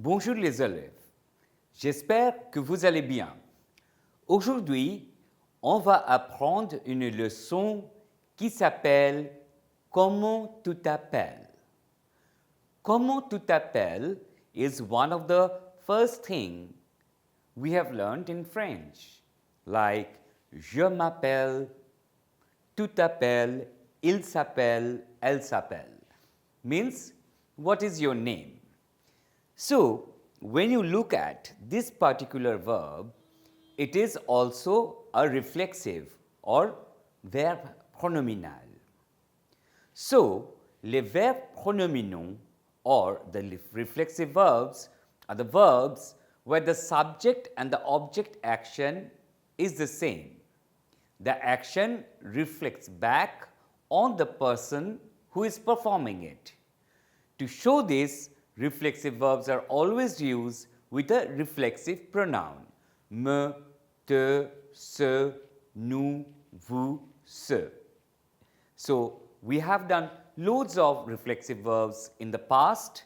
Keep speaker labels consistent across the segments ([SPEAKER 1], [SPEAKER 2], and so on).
[SPEAKER 1] Bonjour les élèves, j'espère que vous allez bien. Aujourd'hui, on va apprendre une leçon qui s'appelle « Comment tu t'appelles ». Comment tu t'appelles is one of the first things we have learned in French, like je m'appelle, tu t'appelles, il s'appelle, elle s'appelle, means what is your name. So, when you look at this particular verb, it is also a reflexive or verbe pronominal. So, les verbes pronominaux or the reflexive verbs are the verbs where the subject and the object action is the same. The action reflects back on the person who is performing it. To show this, reflexive verbs are always used with a reflexive pronoun. Me, te, ce, nous, vous, ce. So, we have done loads of reflexive verbs in the past.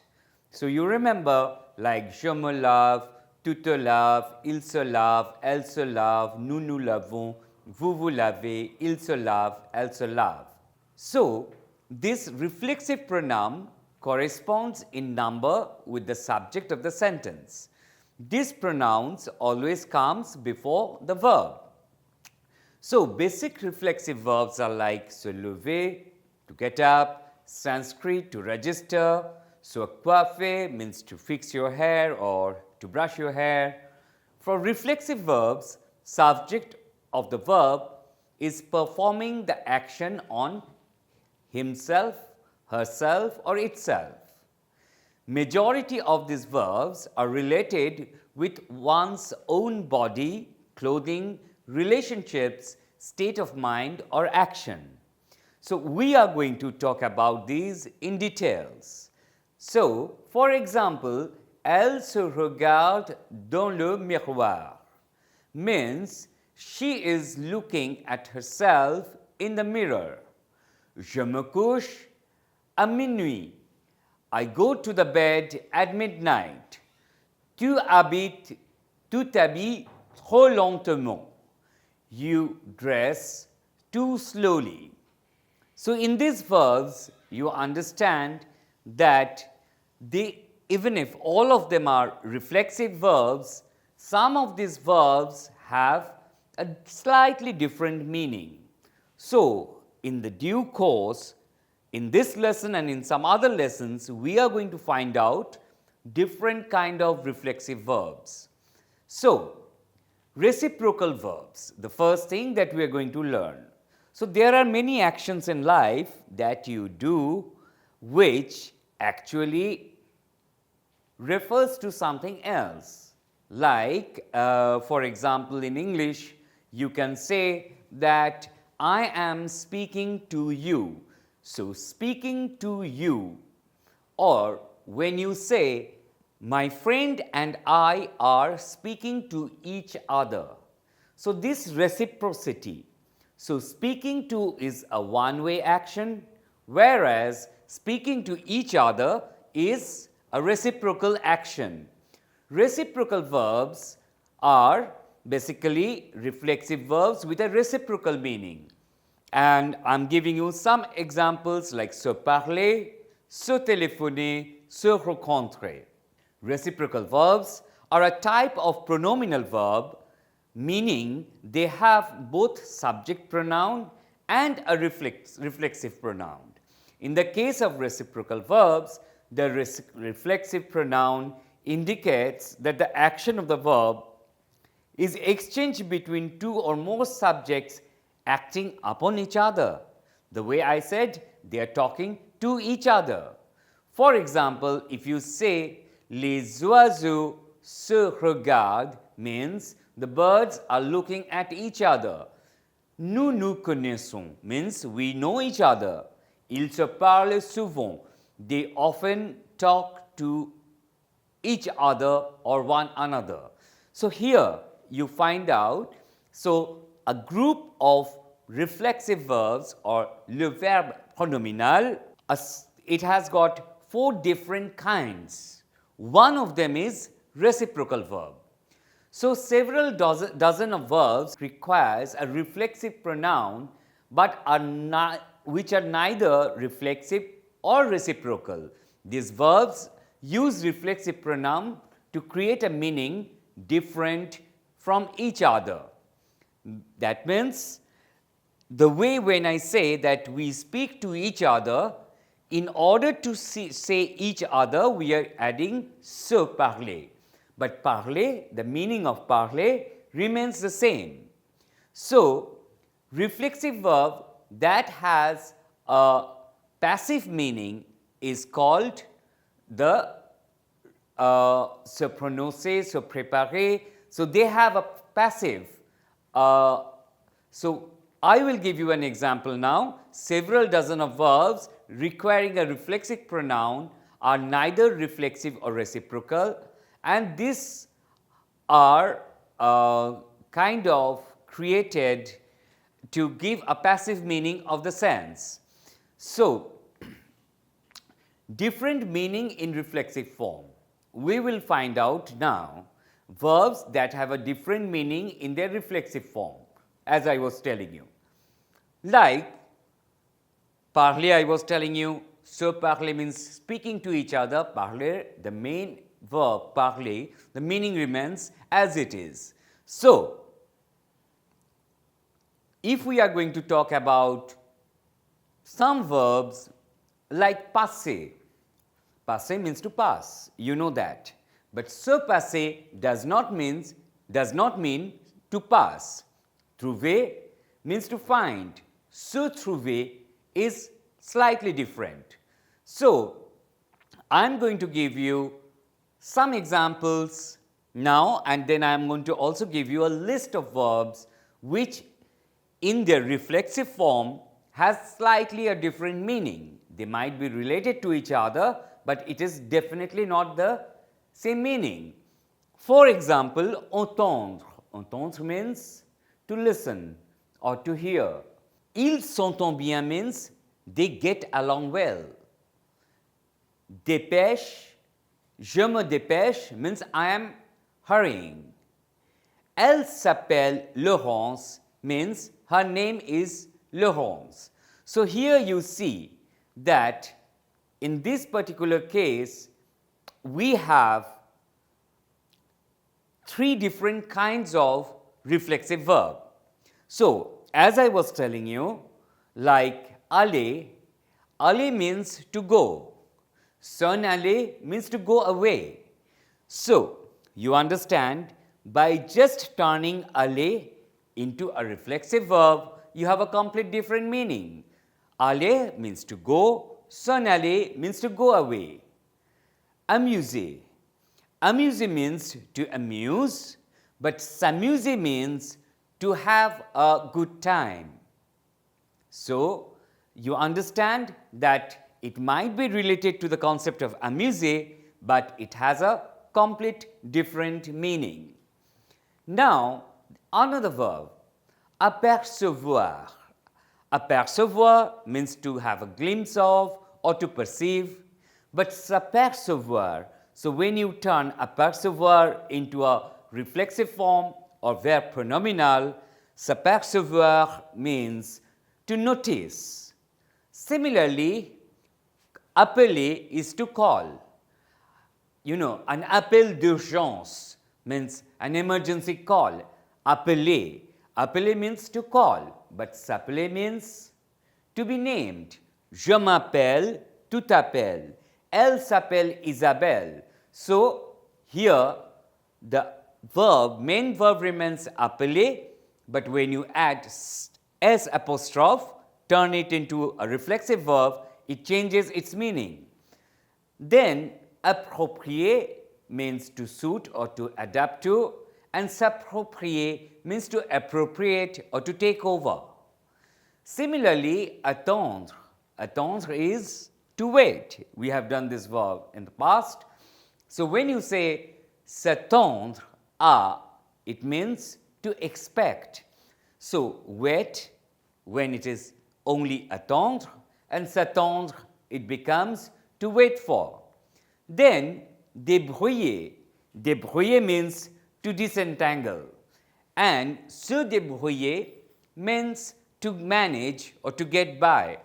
[SPEAKER 1] So, you remember like je me lave, tu te laves, il se lave, elle se lave, nous nous lavons, vous vous lavez, il se lave, elle se lave. So, this reflexive pronoun corresponds in number with the subject of the sentence. This pronoun always comes before the verb. So, basic reflexive verbs are like se lever, to get up, Sanskrit, to register, se coiffer means to fix your hair or to brush your hair. For reflexive verbs, subject of the verb is performing the action on himself, herself or itself. Majority of these verbs are related with one's own body, clothing, relationships, state of mind or action. So, we are going to talk about these in details. So, for example, elle se regarde dans le miroir means she is looking at herself in the mirror. Je me couche à minuit. I go to the bed at midnight. Tu t'habilles trop lentement. You dress too slowly. So, in these verbs, you understand that even if all of them are reflexive verbs, some of these verbs have a slightly different meaning. So, in the due course, in this lesson and in some other lessons, we are going to find out different kind of reflexive verbs. So, reciprocal verbs, the first thing that we are going to learn. So, there are many actions in life that you do which actually refers to something else. Like, for example, in English, you can say that I am speaking to you. So, speaking to you, or when you say my friend and I are speaking to each other. So, this reciprocity. So, speaking to is a one-way action, whereas speaking to each other is a reciprocal action. Reciprocal verbs are basically reflexive verbs with a reciprocal meaning. And I am giving you some examples like se parler, se téléphoner, se rencontrer. Reciprocal verbs are a type of pronominal verb, meaning they have both subject pronoun and a reflexive pronoun. In the case of reciprocal verbs, the reflexive pronoun indicates that the action of the verb is exchanged between two or more subjects acting upon each other. The way I said, they are talking to each other. For example, if you say, Les oiseaux se regardent means the birds are looking at each other. Nous nous connaissons means we know each other. Ils se parlent souvent. They often talk to each other or one another. So here you find out, so a group of reflexive verbs or le verbe pronominal, it has got 4 different kinds. One of them is reciprocal verb. So several dozen of verbs requires a reflexive pronoun but which are neither reflexive or reciprocal. These verbs use reflexive pronoun to create a meaning different from each other. That means the way when I say that we speak to each other, in order to say each other, we are adding se parler. But parler, the meaning of parler remains the same. So, reflexive verb that has a passive meaning is called the se prononcer, se préparer. So, they have a passive. So, I will give you an example now. Several dozen of verbs requiring a reflexive pronoun are neither reflexive or reciprocal, and these are kind of created to give a passive meaning of the sense. So, different meaning in reflexive form. We will find out now verbs that have a different meaning in their reflexive form, as I was telling you. Like parler, I was telling you, se parler means speaking to each other. Parler, the main verb parler, the meaning remains as it is. So, if we are going to talk about some verbs like passer, passer means to pass, you know that. But se passer does not mean to pass. Trouver means to find. Se trouver is slightly different. So, I am going to give you some examples now, and then I am going to also give you a list of verbs which in their reflexive form has slightly a different meaning. They might be related to each other, but it is definitely not the same meaning. For example, entendre. Entendre means to listen or to hear. Ils s'entendent bien means they get along well. Dépêche, je me dépêche means I am hurrying. Elle s'appelle Laurence means her name is Laurence. So here you see that in this particular case, we have 3 different kinds of reflexive verb. So, as I was telling you, like aller, aller means to go. S'en aller means to go away. So, you understand, by just turning aller into a reflexive verb, you have a complete different meaning. Aller means to go, s'en aller means to go away. Amuser. Amuser means to amuse, but s'amuser means to have a good time. So, you understand that it might be related to the concept of amuser, but it has a complete different meaning. Now, another verb, apercevoir. Apercevoir means to have a glimpse of or to perceive, but s'apercevoir, so when you turn apercevoir into a reflexive form or verb pronominal, s'apercevoir means to notice. Similarly, appeler is to call. You know, an appel d'urgence means an emergency call. Appeler. Appeler means to call, but s'appeler means to be named. Je m'appelle, tu t'appelles. Elle s'appelle Isabelle. So, here the main verb remains appeler, but when you add s apostrophe, turn it into a reflexive verb, it changes its meaning. Then approprier means to suit or to adapt to, and s'approprier means to appropriate or to take over. Similarly, attendre is to wait. We have done this verb in the past. So when you say s'attendre à, it means to expect. So wait when it is only attendre, and s'attendre it becomes to wait for. Then débrouiller. Débrouiller means to disentangle, and se débrouiller means to manage or to get by,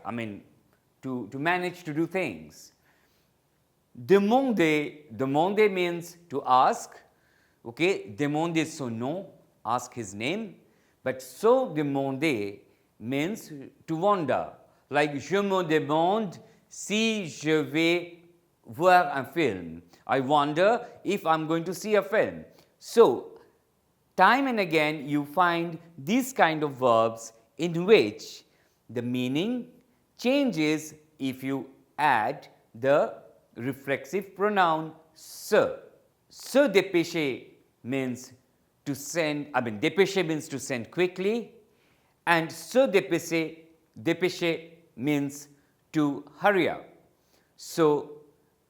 [SPEAKER 1] to manage to do things. Demander means to ask, okay, demander son nom, ask his name, but se demander means to wonder, like je me demande si je vais voir un film. I wonder if I'm going to see a film. So, time and again you find these kind of verbs in which the meaning changes if you add the reflexive pronoun se. Se dépêcher means to send, dépêcher means to send quickly, and se dépêcher means to hurry up. So,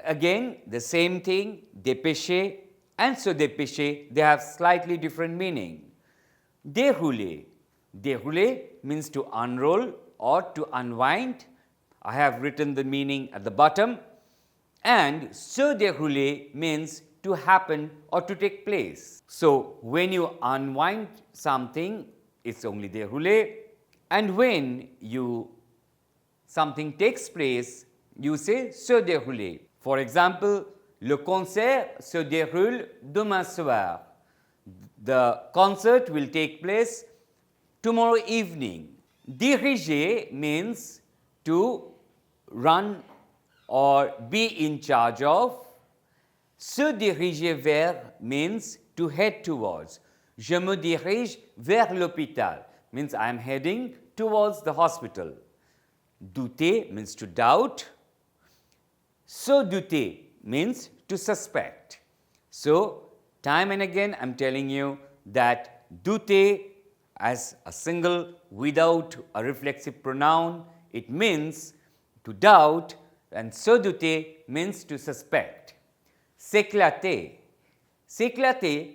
[SPEAKER 1] again the same thing, dépêcher and se dépêcher, they have slightly different meaning. Dérouler. Dérouler means to unroll or to unwind. I have written the meaning at the bottom. And se dérouler means to happen or to take place. So, when you unwind something, it's only dérouler. And when something takes place, you say se dérouler. For example, le concert se déroule demain soir. The concert will take place tomorrow evening. Diriger means to run or be in charge of. Se diriger vers means to head towards. Je me dirige vers l'hôpital means I am heading towards the hospital. Douter means to doubt. Se douter means to suspect. So, time and again I am telling you that douter as a single without a reflexive pronoun, it means to doubt, and se douter means to suspect. S'éclater. S'éclater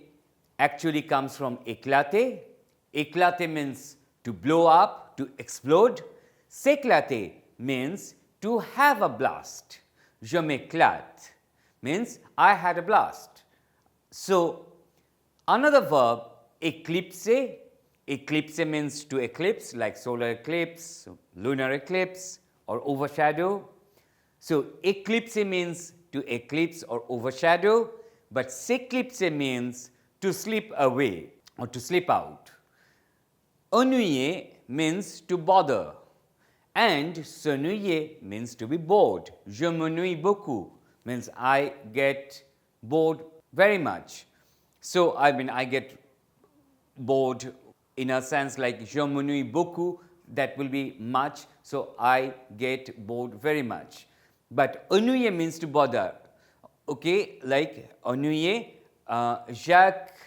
[SPEAKER 1] actually comes from éclater. Éclater means to blow up, to explode. S'éclater means to have a blast. Je m'éclate means I had a blast. So, another verb, éclipser. Eclipse means to eclipse, like solar eclipse, lunar eclipse, or overshadow. So, eclipse means to eclipse or overshadow, but s'éclipser means to slip away or to slip out. Ennuyer means to bother, and s'ennuyer means to be bored. Je m'ennuie beaucoup means I get bored very much. So, I get bored in a sense like je m'ennuie beaucoup, that will be much, so I get bored very much. But ennuyer means to bother, okay, like ennuyer, Jacques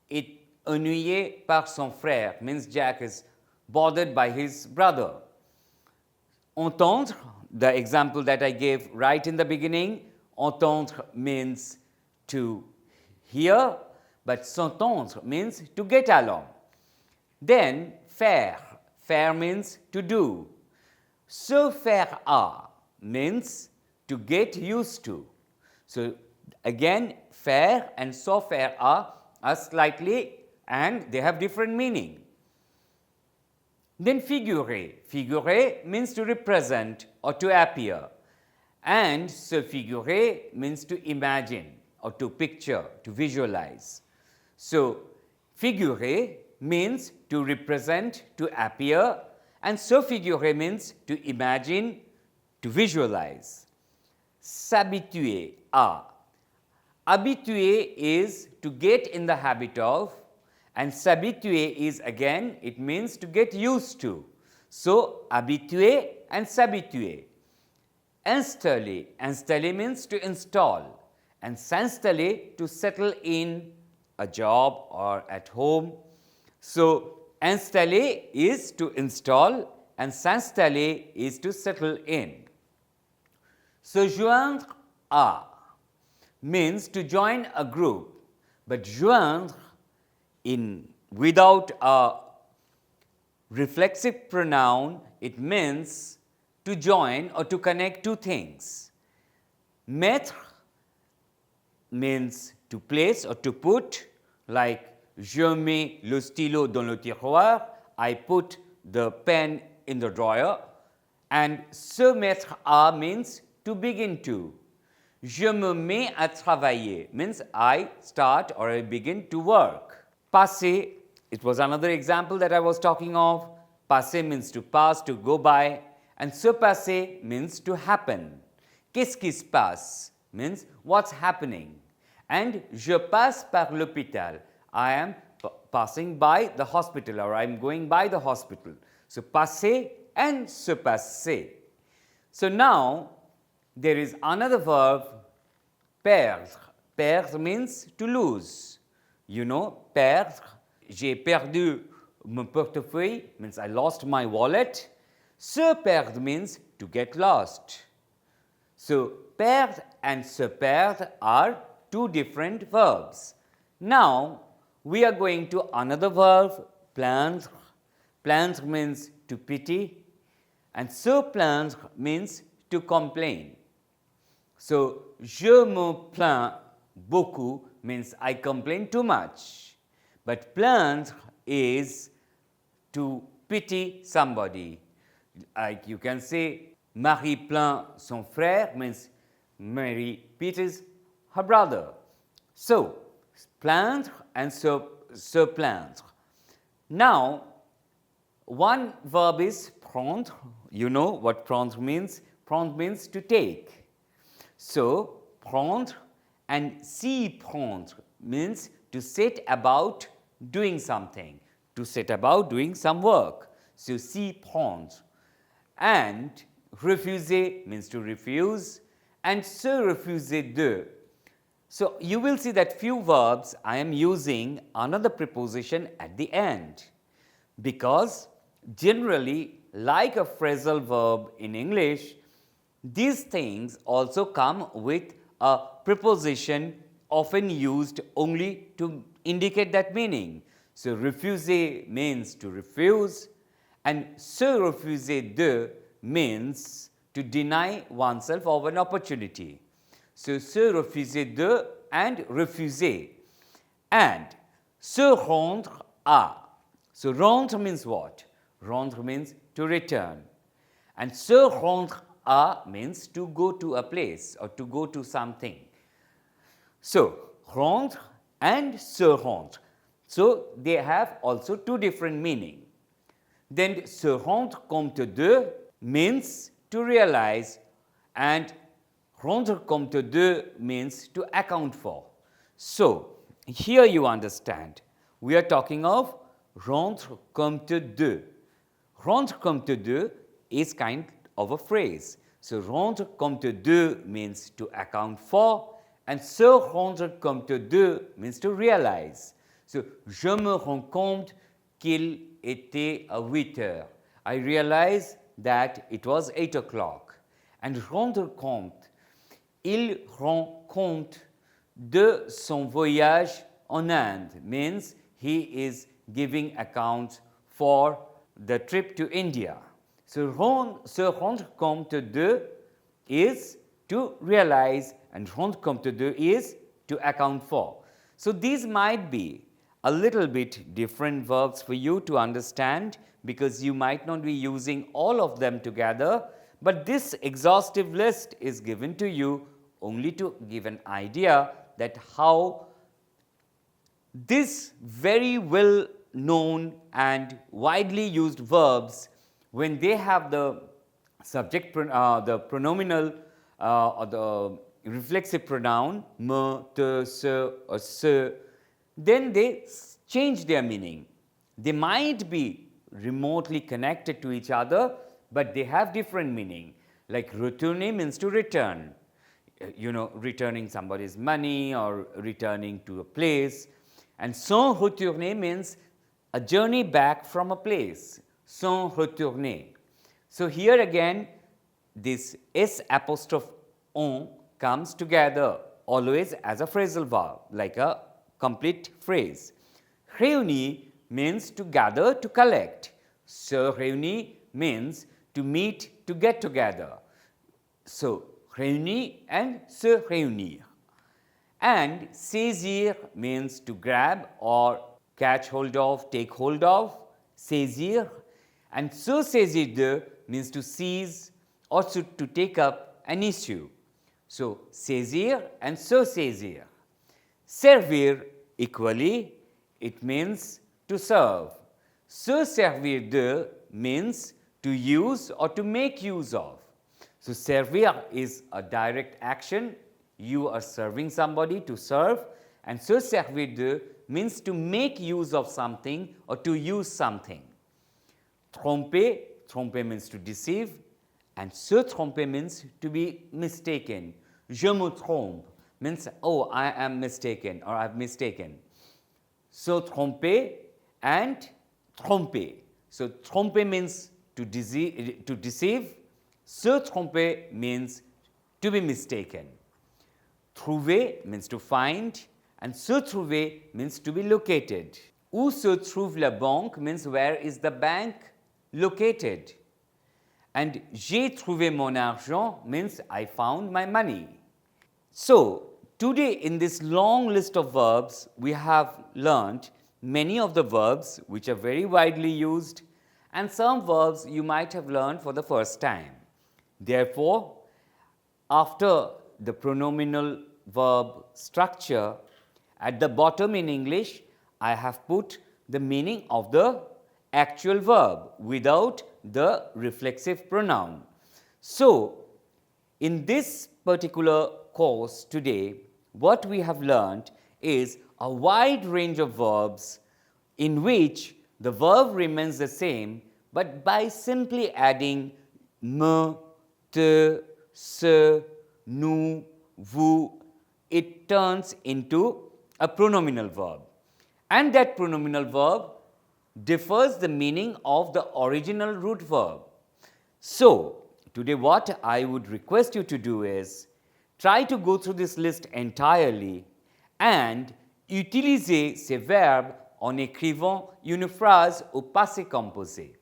[SPEAKER 1] est ennuyé par son frère, means Jack is bothered by his brother. Entendre, the example that I gave right in the beginning, entendre means to hear, but s'entendre means to get along. Then faire. Faire means to do. Se faire à means to get used to. So, again faire and se faire à are slightly and they have different meaning. Then figurer. Figurer means to represent or to appear, and se figurer means to imagine or to picture, to visualize. So, figurer means to represent, to appear, and se figurer means to imagine, to visualize. S'habituer à. Habituer is to get in the habit of, and s'habituer is again, it means to get used to. So, habituer and s'habituer. Installer. Installer means to install. and s'installer to settle in a job or at home. So, installer is to install and s'installer is to settle in. Se joindre à means to join a group, but joindre without a reflexive pronoun, it means to join or to connect two things. Mettre means to place or to put, like je mets le stylo dans le tiroir, I put the pen in the drawer, and se mettre à means to begin to. Je me mets à travailler means I start or I begin to work. Passer, it was another example that I was talking of. Passer means to pass, to go by, and se passer means to happen. Qu'est-ce qui se passe means what's happening. And je passe par l'hôpital. I am passing by the hospital or I am going by the hospital. So, passer and se passer. So, now there is another verb, perdre. Perdre means to lose. You know, perdre. J'ai perdu mon portefeuille means I lost my wallet. Se perdre means to get lost. So, perdre and se perdre are two different verbs. Now, we are going to another verb, plaindre. Plaindre means to pity, and se plaindre means to complain. So, je me plains beaucoup means I complain too much, but plaindre is to pity somebody. Like you can say, Marie plaint son frère means Mary pities her brother. So, plaindre and se plaindre. Now, one verb is prendre. You know what prendre means? Prendre means to take. So, prendre and s'y prendre means to set about doing something, to set about doing some work. So, s'y prendre. And refuser means to refuse, and se refuser de. So, you will see that few verbs I am using another preposition at the end, because generally, like a phrasal verb in English, these things also come with a preposition often used only to indicate that meaning. So, refuser means to refuse, and se refuser de means to deny oneself of an opportunity. So, se refuser de and refuser, and se rendre à. So, rendre means what? Rendre means to return, and se rendre à means to go to a place or to go to something. So, rendre and se rendre. So, they have also two different meanings. Then, se rendre compte de means to realize, and rendre compte de means to account for. So, here you understand, we are talking of rendre compte de. Rendre compte de is kind of a phrase. So, rendre compte de means to account for, and se rendre compte de means to realize. So, je me rends compte qu'il était à 8 heures. I realize that it was 8 o'clock. And rendre compte, il rend compte de son voyage en Inde, means he is giving account for the trip to India. So, se rendre compte de is to realize, and rendre compte de is to account for. So, these might be a little bit different verbs for you to understand, because you might not be using all of them together, but this exhaustive list is given to you only to give an idea that how this very well known and widely used verbs, when they have the subject, the pronominal or the reflexive pronoun, me, te, se or se, then they change their meaning. They might be remotely connected to each other, but they have different meaning. Like retourner means to return. returning somebody's money or returning to a place. And sans retourner means a journey back from a place, sans retourner. So here again, this S apostrophe on comes together always as a phrasal verb, like a complete phrase. Réunir means to gather, to collect. Se réunir means to meet, to get together. So, réunir and se réunir. And saisir means to grab or catch hold of, take hold of, saisir. And se saisir de means to seize or to take up an issue. So, saisir and se saisir. Servir equally, it means to serve. Se servir de means to use or to make use of. So, servir is a direct action. You are serving somebody, to serve, and se servir de means to make use of something or to use something. Tromper, tromper means to deceive, and se tromper means to be mistaken. Je me trompe means, oh, I am mistaken or I have mistaken. Se tromper and tromper. So, tromper means to deceive, se tromper means to be mistaken. Trouver means to find, and se trouver means to be located. Où se trouve la banque means where is the bank located. And j'ai trouvé mon argent means I found my money. So, today in this long list of verbs, we have learned many of the verbs which are very widely used, and some verbs you might have learned for the first time. Therefore, after the pronominal verb structure, at the bottom in English, I have put the meaning of the actual verb without the reflexive pronoun. So, in this particular course today, what we have learned is a wide range of verbs in which the verb remains the same, but by simply adding me, te, se, nous, vous, it turns into a pronominal verb. And that pronominal verb differs the meaning of the original root verb. So, today what I would request you to do is try to go through this list entirely and utiliser ces verbes en écrivant une phrase au passé composé.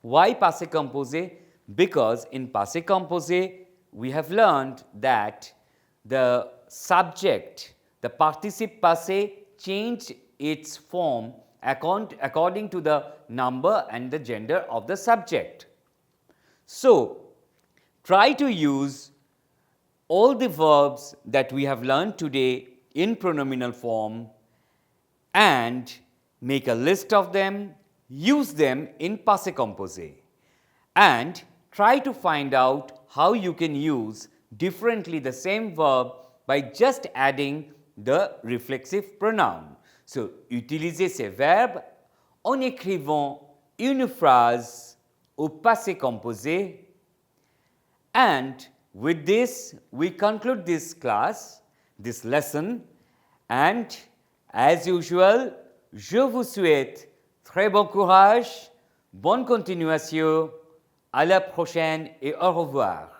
[SPEAKER 1] Why passé composé? Because in passé composé, we have learned that the subject, the participe passé, changed its form according to the number and the gender of the subject. So, try to use all the verbs that we have learned today in pronominal form and make a list of them, use them in passé composé, and try to find out how you can use differently the same verb by just adding the reflexive pronoun. So, utilisez ces verbes en écrivant une phrase au passé composé, and with this we conclude this class, this lesson, and as usual, je vous souhaite très bon courage, bonne continuation, à la prochaine et au revoir.